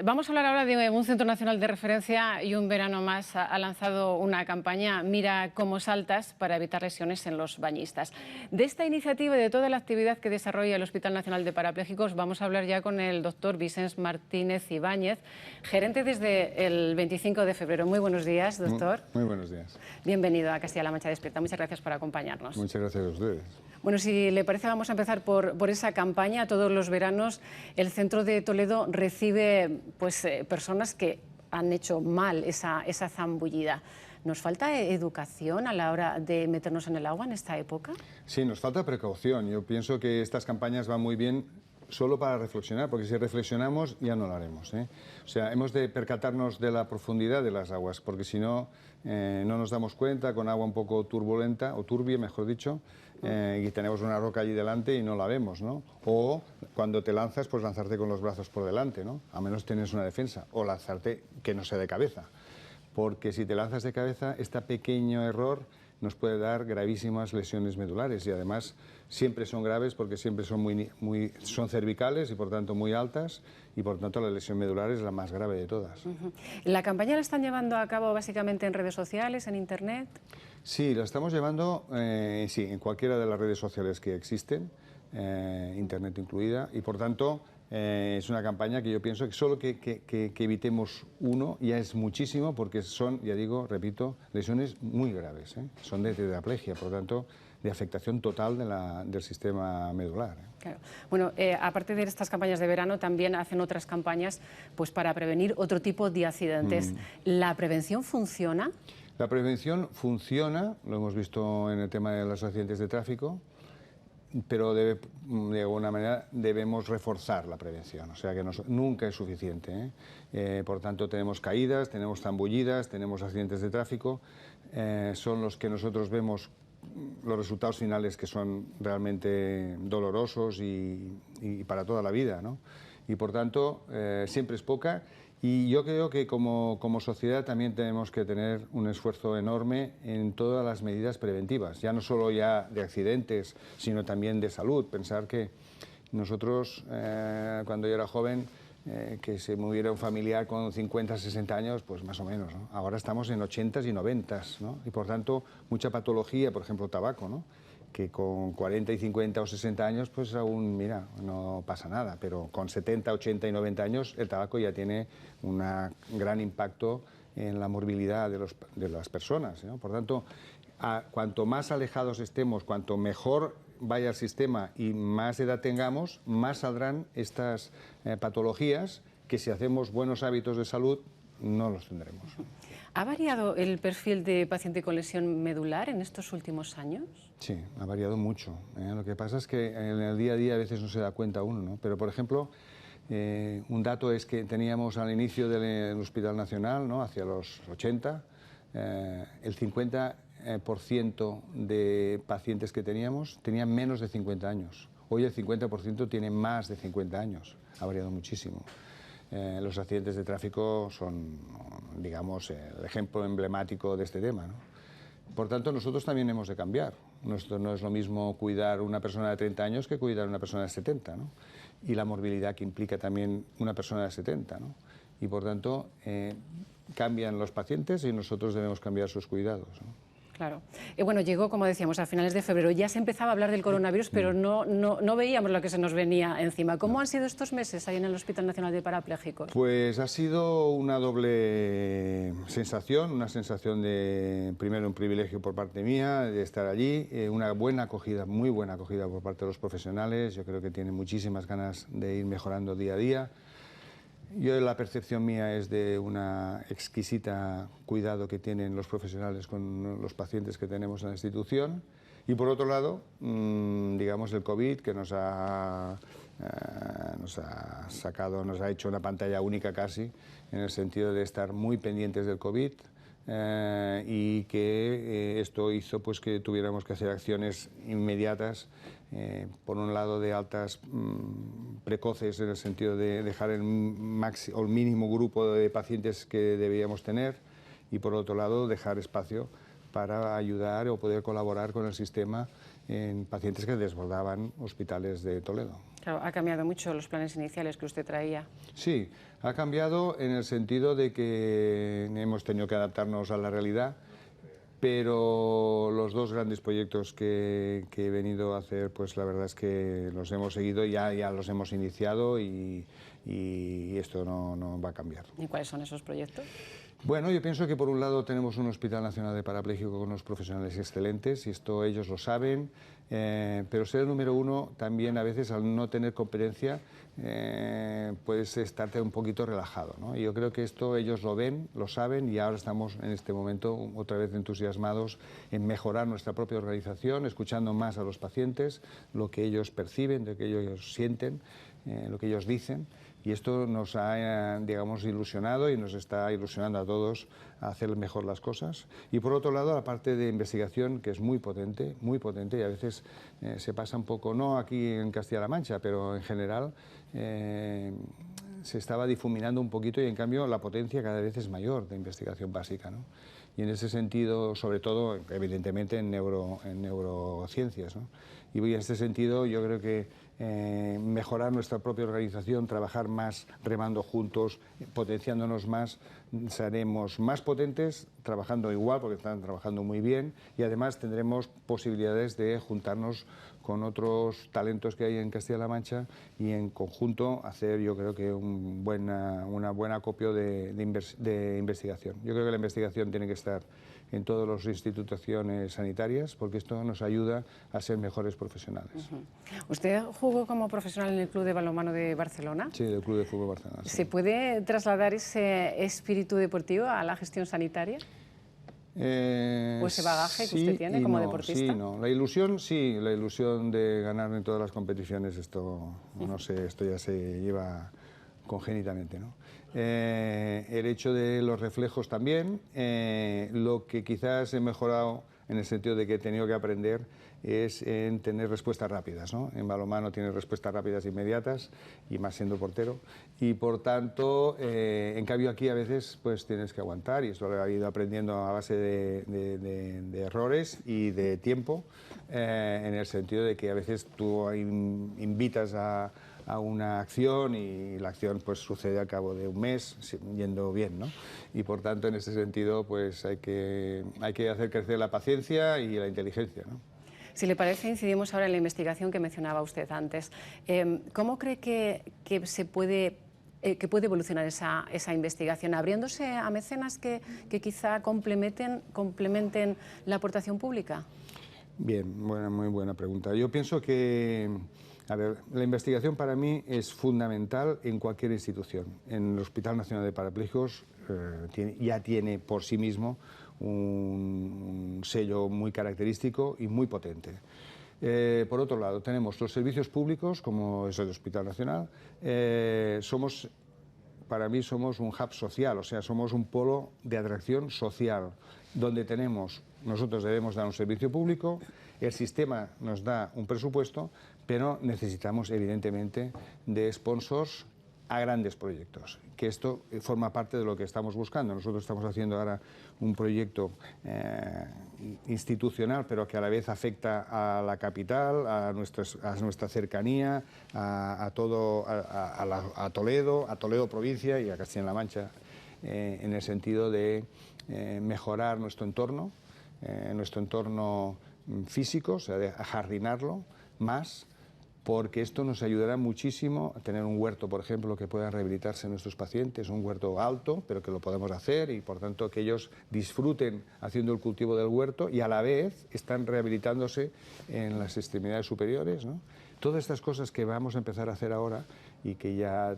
Vamos a hablar ahora de un centro nacional de referencia y un verano más ha lanzado una campaña Mira cómo saltas para evitar lesiones en los bañistas. De esta iniciativa y de toda la actividad que desarrolla el Hospital Nacional de Parapléjicos vamos a hablar ya con el doctor Vicens Martínez Ibáñez, gerente desde el 25 de febrero. Muy buenos días, doctor. Muy buenos días. Bienvenido a Castilla-La Mancha Despierta. Muchas gracias por acompañarnos. Muchas gracias a ustedes. Bueno, si le parece, vamos a empezar por esa campaña. Todos los veranos el Centro de Toledo recibe personas que han hecho mal esa zambullida. ¿Nos falta educación a la hora de meternos en el agua en esta época? Sí, nos falta precaución. Yo pienso que estas campañas van muy bien solo para reflexionar, porque si reflexionamos ya no lo haremos, ¿eh? O sea, hemos de percatarnos de la profundidad de las aguas, porque si no, no nos damos cuenta con agua un poco turbulenta, o turbia, mejor dicho, y tenemos una roca allí delante y no la vemos, ¿no? O cuando te lanzas, pues lanzarte con los brazos por delante, ¿no? A menos tienes una defensa, o lanzarte que no sea de cabeza. Porque si te lanzas de cabeza, este pequeño error nos puede dar gravísimas lesiones medulares y además siempre son graves porque siempre son son cervicales y por tanto muy altas y por tanto la lesión medular es la más grave de todas. ¿La campaña la están llevando a cabo básicamente en redes sociales, en internet? Sí, la estamos llevando sí, en cualquiera de las redes sociales que existen, internet incluida, y por tanto es una campaña que yo pienso que solo que evitemos uno ya es muchísimo, porque son, ya digo, repito, lesiones muy graves, ¿eh? Son de tetraplegia, por lo tanto, de afectación total del sistema medular, ¿eh? Claro. Bueno, aparte de estas campañas de verano, también hacen otras campañas pues, para prevenir otro tipo de accidentes. ¿La prevención funciona? La prevención funciona, lo hemos visto en el tema de los accidentes de tráfico, pero de alguna manera debemos reforzar la prevención, o sea que nunca es suficiente, ¿eh? Por tanto tenemos caídas, tenemos zambullidas, tenemos accidentes de tráfico, son los que nosotros vemos los resultados finales que son realmente dolorosos y para toda la vida, ¿no? Y por tanto siempre es poca. Y yo creo que como sociedad también tenemos que tener un esfuerzo enorme en todas las medidas preventivas, ya no solo ya de accidentes, sino también de salud. Pensar que nosotros, cuando yo era joven, que se muriera un familiar con 50, 60 años, pues más o menos, ¿no? Ahora estamos en 80s y 90s, ¿no? Y por tanto, mucha patología, por ejemplo, tabaco, ¿no? Que con 40 y 50 o 60 años, pues aún, mira, no pasa nada, pero con 70, 80 y 90 años el tabaco ya tiene un gran impacto en la morbilidad de las personas, ¿no? Por tanto, cuanto más alejados estemos, cuanto mejor vaya el sistema y más edad tengamos, más saldrán estas patologías que si hacemos buenos hábitos de salud no los tendremos. ¿Ha variado el perfil de paciente con lesión medular en estos últimos años? Sí, ha variado mucho, ¿eh? Lo que pasa es que en el día a día a veces no se da cuenta uno, ¿no? Pero, por ejemplo, un dato es que teníamos al inicio del Hospital Nacional, ¿no? Hacia los 80, el 50% de pacientes que teníamos tenían menos de 50 años. Hoy el 50% tiene más de 50 años. Ha variado muchísimo. Los accidentes de tráfico son, digamos, el ejemplo emblemático de este tema, ¿no? Por tanto, nosotros también hemos de cambiar. No es lo mismo cuidar una persona de 30 años que cuidar una persona de 70, ¿no? Y la morbilidad que implica también una persona de 70, ¿no? Y por tanto, cambian los pacientes y nosotros debemos cambiar sus cuidados, ¿no? Claro. Bueno, llegó, como decíamos, a finales de febrero. Ya se empezaba a hablar del coronavirus, pero no veíamos lo que se nos venía encima. ¿Cómo han sido estos meses ahí en el Hospital Nacional de Parapléjicos? Pues ha sido una doble sensación, una sensación de, primero, un privilegio por parte mía de estar allí, una buena acogida, muy buena acogida por parte de los profesionales. Yo creo que tienen muchísimas ganas de ir mejorando día a día. La percepción mía es de una exquisita cuidado que tienen los profesionales con los pacientes que tenemos en la institución. Y por otro lado, digamos el COVID, que nos ha hecho una pantalla única casi, en el sentido de estar muy pendientes del COVID, y que esto hizo pues, que tuviéramos que hacer acciones inmediatas, por un lado de altas precoces, en el sentido de dejar el mínimo grupo de pacientes que deberíamos tener, y por otro lado dejar espacio para ayudar o poder colaborar con el sistema en pacientes que desbordaban hospitales de Toledo. Claro, ha cambiado mucho los planes iniciales que usted traía. Sí, ha cambiado en el sentido de que hemos tenido que adaptarnos a la realidad, pero los dos grandes proyectos que he venido a hacer, pues la verdad es que los hemos seguido, ya los hemos iniciado y esto no va a cambiar. ¿Y cuáles son esos proyectos? Bueno, yo pienso que por un lado tenemos un Hospital Nacional de Parapléjicos con unos profesionales excelentes, y esto ellos lo saben, pero ser el número uno también a veces, al no tener competencia, puedes estarte un poquito relajado, ¿no? Y yo creo que esto ellos lo ven, lo saben, y ahora estamos en este momento otra vez entusiasmados en mejorar nuestra propia organización, escuchando más a los pacientes, lo que ellos perciben, lo que ellos sienten, lo que ellos dicen. Y esto nos ha, digamos, ilusionado y nos está ilusionando a todos a hacer mejor las cosas. Y por otro lado, la parte de investigación, que es muy potente, y a veces se pasa un poco, no aquí en Castilla-La Mancha, pero en general se estaba difuminando un poquito, y en cambio la potencia cada vez es mayor de investigación básica, ¿no? Y en ese sentido, sobre todo, evidentemente, en neurociencias, ¿no? Y en este sentido yo creo que mejorar nuestra propia organización, trabajar más remando juntos, potenciándonos más, seremos más potentes, trabajando igual, porque están trabajando muy bien, y además tendremos posibilidades de juntarnos con otros talentos que hay en Castilla-La Mancha y en conjunto hacer, yo creo que una buena acopio de investigación. Yo creo que la investigación tiene que estar en todas las instituciones sanitarias, porque esto nos ayuda a ser mejores profesionales. ¿Usted jugó como profesional en el Club de Balonmano de Barcelona? Sí, del Club de Fútbol Barcelona. Sí. ¿Se puede trasladar ese espíritu deportivo a la gestión sanitaria? ¿O ese bagaje que usted tiene como deportista? Sí, no. La ilusión de ganar en todas las competiciones, esto, no sé, esto ya se lleva congénitamente, ¿no? El hecho de los reflejos también, lo que quizás he mejorado en el sentido de que he tenido que aprender es en tener respuestas rápidas, ¿no? En balonmano tienes respuestas rápidas e inmediatas, y más siendo portero, y por tanto, en cambio aquí a veces pues tienes que aguantar, y eso lo he ido aprendiendo a base de errores y de tiempo, en el sentido de que a veces tú invitas a una acción y la acción pues sucede al cabo de un mes yendo bien, ¿no? Y por tanto en ese sentido pues hay que hacer crecer la paciencia y la inteligencia, ¿no? Si le parece, incidimos ahora en la investigación que mencionaba usted antes. ¿Cómo cree que puede evolucionar esa investigación? ¿Abriéndose a mecenas que quizá complementen la aportación pública? Bien, muy buena pregunta. Yo pienso que, a ver, la investigación para mí es fundamental en cualquier institución. En el Hospital Nacional de Parapléjicos ya tiene por sí mismo un sello muy característico y muy potente. Por otro lado, tenemos los servicios públicos, como es el Hospital Nacional. Para mí somos un hub social, o sea, somos un polo de atracción social, donde nosotros debemos dar un servicio público, el sistema nos da un presupuesto, pero necesitamos evidentemente de sponsors a grandes proyectos, que esto forma parte de lo que estamos buscando. Nosotros estamos haciendo ahora un proyecto institucional, pero que a la vez afecta a la capital, a nuestra cercanía, a Toledo provincia y a Castilla-La Mancha, en el sentido de mejorar nuestro entorno físico, o sea, de ajardinarlo más, porque esto nos ayudará muchísimo a tener un huerto, por ejemplo, que puedan rehabilitarse nuestros pacientes, un huerto alto, pero que lo podemos hacer, y por tanto que ellos disfruten haciendo el cultivo del huerto y a la vez están rehabilitándose en las extremidades superiores, ¿no? Todas estas cosas que vamos a empezar a hacer ahora y que ya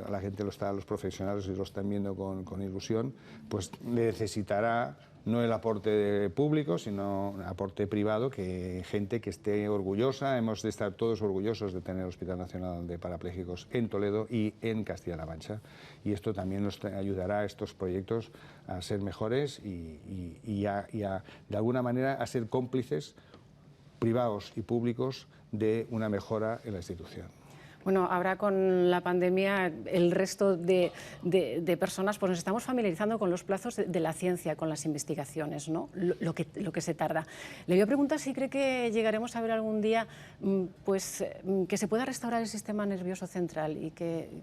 la gente los profesionales lo están viendo con ilusión, pues necesitará no el aporte público, sino el aporte privado, que gente que esté orgullosa. Hemos de estar todos orgullosos de tener el Hospital Nacional de Parapléjicos en Toledo y en Castilla-La Mancha. Y esto también nos ayudará a estos proyectos a ser mejores y de alguna manera a ser cómplices privados y públicos de una mejora en la institución. Bueno, ahora con la pandemia, el resto de personas pues nos estamos familiarizando con los plazos de la ciencia, con las investigaciones, ¿no? Lo que se tarda. Le voy a preguntar si cree que llegaremos a ver algún día pues, que se pueda restaurar el sistema nervioso central y que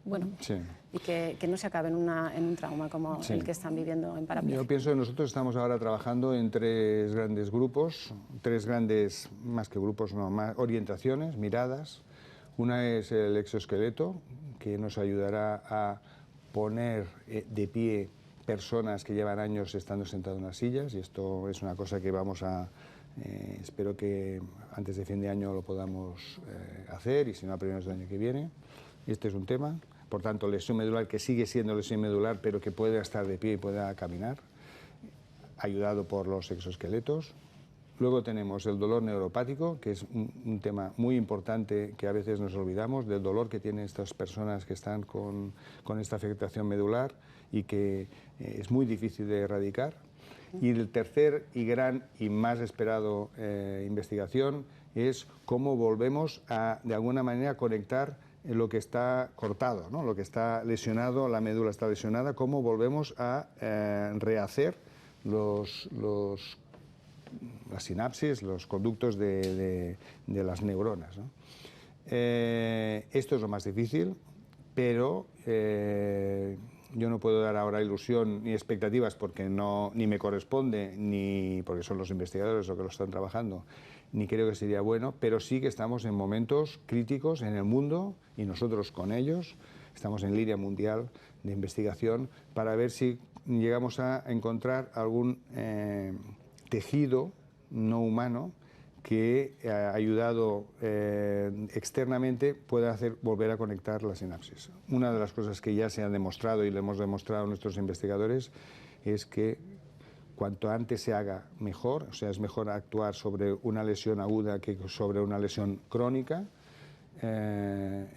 bueno, sí, y que no se acabe en un trauma como el que están viviendo en parapléjicos. Yo pienso que nosotros estamos ahora trabajando en tres grandes grupos, más que grupos, no, más orientaciones, miradas. Una es el exoesqueleto, que nos ayudará a poner de pie personas que llevan años estando sentados en las sillas, y esto es una cosa que vamos a... espero que antes de fin de año lo podamos hacer, y si no a primeros del año que viene. Este es un tema. Por tanto, lesión medular, que sigue siendo lesión medular, pero que pueda estar de pie y pueda caminar, ayudado por los exoesqueletos. Luego tenemos el dolor neuropático, que es un tema muy importante que a veces nos olvidamos, del dolor que tienen estas personas que están con esta afectación medular y que es muy difícil de erradicar. Y el tercer y gran y más esperado investigación es cómo volvemos a, de alguna manera, conectar lo que está cortado, ¿no? Lo que está lesionado, la médula está lesionada, cómo volvemos a rehacer las sinapsis, los conductos de las neuronas, ¿no? Esto es lo más difícil, pero yo no puedo dar ahora ilusión ni expectativas porque ni me corresponde, ni porque son los investigadores los que lo están trabajando, ni creo que sería bueno, pero sí que estamos en momentos críticos en el mundo y nosotros con ellos estamos en línea mundial de investigación para ver si llegamos a encontrar algún tejido no humano que, ayudado externamente, pueda hacer volver a conectar la sinapsis. Una de las cosas que ya se ha demostrado y le hemos demostrado a nuestros investigadores es que cuanto antes se haga mejor, o sea, es mejor actuar sobre una lesión aguda que sobre una lesión crónica.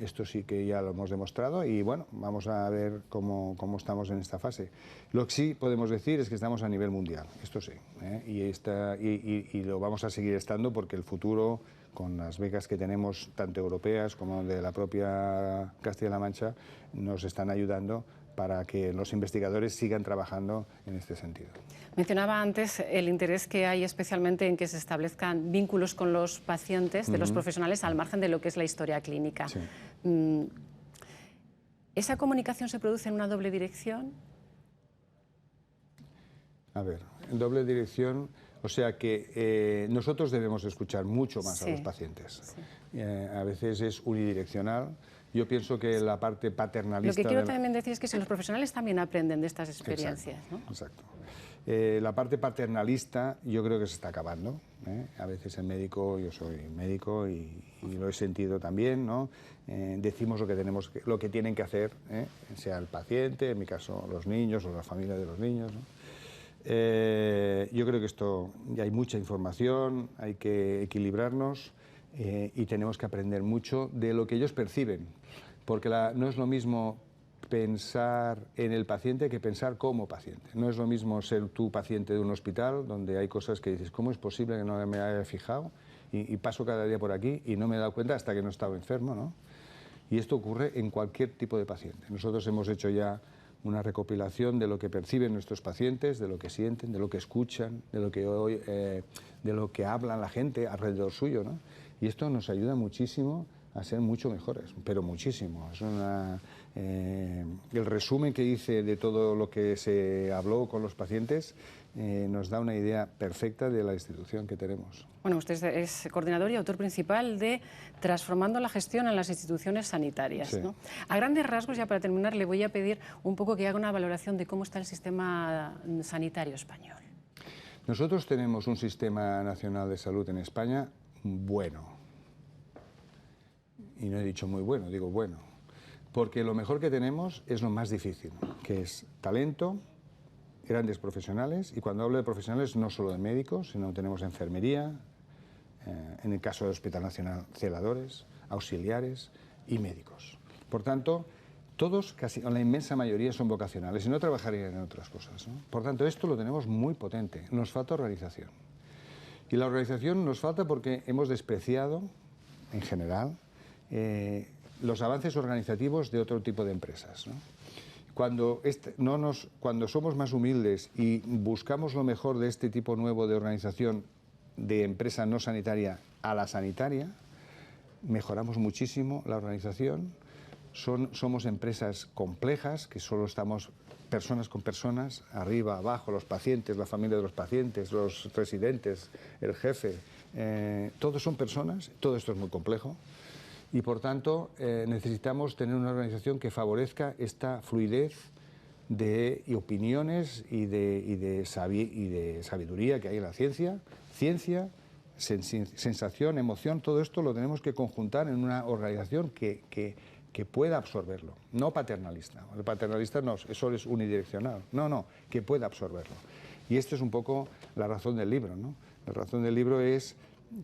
Esto sí que ya lo hemos demostrado y bueno, vamos a ver cómo estamos en esta fase. Lo que sí podemos decir es que estamos a nivel mundial, esto sí, y lo vamos a seguir estando porque el futuro, con las becas que tenemos, tanto europeas como de la propia Castilla-La Mancha, nos están ayudando para que los investigadores sigan trabajando en este sentido. Mencionaba antes el interés que hay especialmente en que se establezcan vínculos con los pacientes de los profesionales al margen de lo que es la historia clínica. Sí. ¿Esa comunicación se produce en una doble dirección? A ver, en doble dirección, o sea que nosotros debemos escuchar mucho más a los pacientes. Sí. A veces es unidireccional. Yo pienso que la parte paternalista... Lo que quiero también decir es que si los profesionales también aprenden de estas experiencias. Exacto, ¿no? Exacto. La parte paternalista yo creo que se está acabando. A veces el médico, yo soy médico y lo he sentido también, ¿no? Decimos lo que tienen que hacer, sea el paciente, en mi caso los niños o la familia de los niños, ¿no? Yo creo que esto ya hay mucha información, hay que equilibrarnos y tenemos que aprender mucho de lo que ellos perciben, porque no es lo mismo pensar en el paciente que pensar como paciente. No es lo mismo ser tú paciente de un hospital donde hay cosas que dices, ¿cómo es posible que no me haya fijado? Y paso cada día por aquí y no me he dado cuenta hasta que no he estado enfermo, ¿no? Y esto ocurre en cualquier tipo de paciente. Nosotros hemos hecho ya una recopilación de lo que perciben nuestros pacientes, de lo que sienten, de lo que escuchan, de lo que hablan la gente alrededor suyo, ¿no? Y esto nos ayuda muchísimo a ser mucho mejores, pero muchísimo. Es el resumen que hice de todo lo que se habló con los pacientes nos da una idea perfecta de la institución que tenemos. Bueno, usted es coordinador y autor principal de Transformando la gestión en las instituciones sanitarias, sí, ¿no? A grandes rasgos, ya para terminar, le voy a pedir un poco que haga una valoración de cómo está el sistema sanitario español. Nosotros tenemos un sistema nacional de salud en España bueno. Y no he dicho muy bueno, digo bueno. Porque lo mejor que tenemos es lo más difícil, que es talento, grandes profesionales, y cuando hablo de profesionales no solo de médicos, sino tenemos enfermería, en el caso del Hospital Nacional, celadores, auxiliares y médicos. Por tanto, todos, casi la inmensa mayoría, son vocacionales y no trabajarían en otras cosas, ¿no? Por tanto, esto lo tenemos muy potente. Nos falta organización. Y la organización nos falta porque hemos despreciado, en general, los avances organizativos de otro tipo de empresas, ¿no? Cuando somos más humildes y buscamos lo mejor de este tipo nuevo de organización de empresa no sanitaria a la sanitaria, mejoramos muchísimo la organización. Somos empresas complejas, que solo estamos personas con personas, arriba, abajo, los pacientes, la familia de los pacientes, los residentes, el jefe, todos son personas, todo esto es muy complejo. Y por tanto necesitamos tener una organización que favorezca esta fluidez de opiniones y de sabiduría que hay en la ciencia. Ciencia, sensación, emoción, todo esto lo tenemos que conjuntar en una organización que pueda absorberlo, no paternalista. El paternalista no, eso es unidireccional. No, que pueda absorberlo. Y esto es un poco la razón del libro, ¿no? La razón del libro es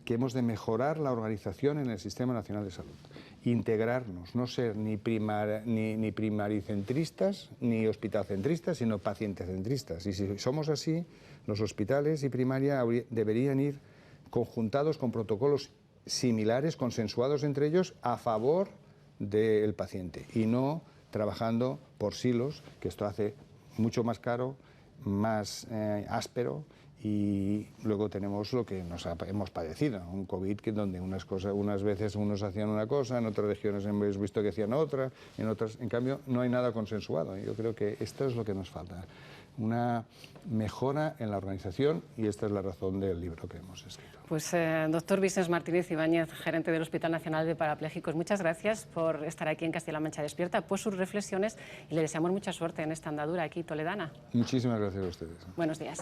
que hemos de mejorar la organización en el Sistema Nacional de Salud, integrarnos, no ser ni primaricentristas ni hospitalcentristas, sino pacientecentristas. Y si somos así, los hospitales y primaria deberían ir conjuntados con protocolos similares, consensuados entre ellos, a favor del paciente, y no trabajando por silos, que esto hace mucho más caro, más áspero, y luego tenemos lo que hemos padecido, un COVID donde unas veces unos hacían una cosa, en otras regiones hemos visto que hacían otra, en otras, en cambio, no hay nada consensuado. Yo creo que esto es lo que nos falta, una mejora en la organización, y esta es la razón del libro que hemos escrito. Pues doctor Vicens Martínez Ibáñez, gerente del Hospital Nacional de Parapléjicos, muchas gracias por estar aquí en Castilla-La Mancha Despierta, por sus reflexiones, y le deseamos mucha suerte en esta andadura aquí toledana. Muchísimas gracias a ustedes. Buenos días.